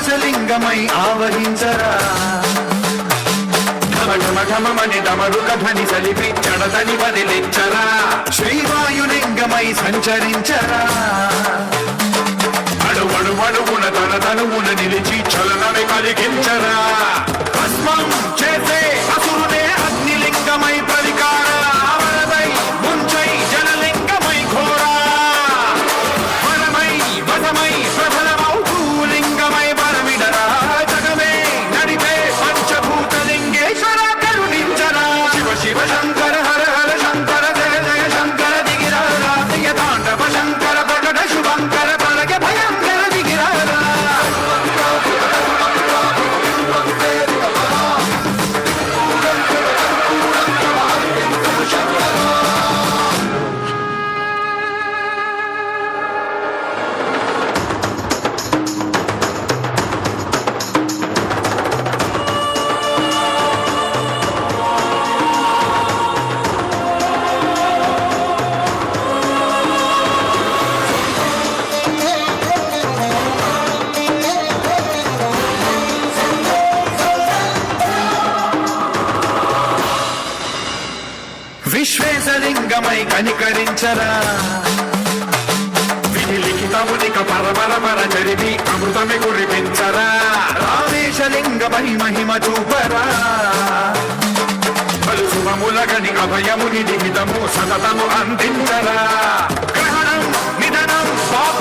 ద్వాదశలింగమై ఆవహించరా ఢమఢమఢమని డమరుక ధ్వని సలిపి జడదని వదిలించరా శ్రీవాయులింగమై సంచరించరా అడుగడుగున తన తనువున నిలిచి చలనమే కలిగించరా భస్మం చేసే అసురునే అగ్నిలింగమై ప్రవికార వరదై ముంచై జలలింగమై ఘోరా వరమై వసమై ప్రబలమౌ భూలింగమై బలమిడరా జగమే నడిపే పంచభూతలింగేశ్వర కరుణించరా శివ శివ శంకర హర హర శంకర జయ జయ శంకర దిగిరారా ప్రియ తాండవ శంకర ప్రకట శుభంకర పలక భయంకర దిగిరారా విశ్వేశలింగమై కనికరించరా విధి లిఖితమునిక పరపరపర చరివి అమృతమి కురిపించరా రామేశలింగమై మహిమ చూపరా పలు శుభములగని అభయముని నిహితము సతతము అందించరా గ్రహణం నిధనం పాప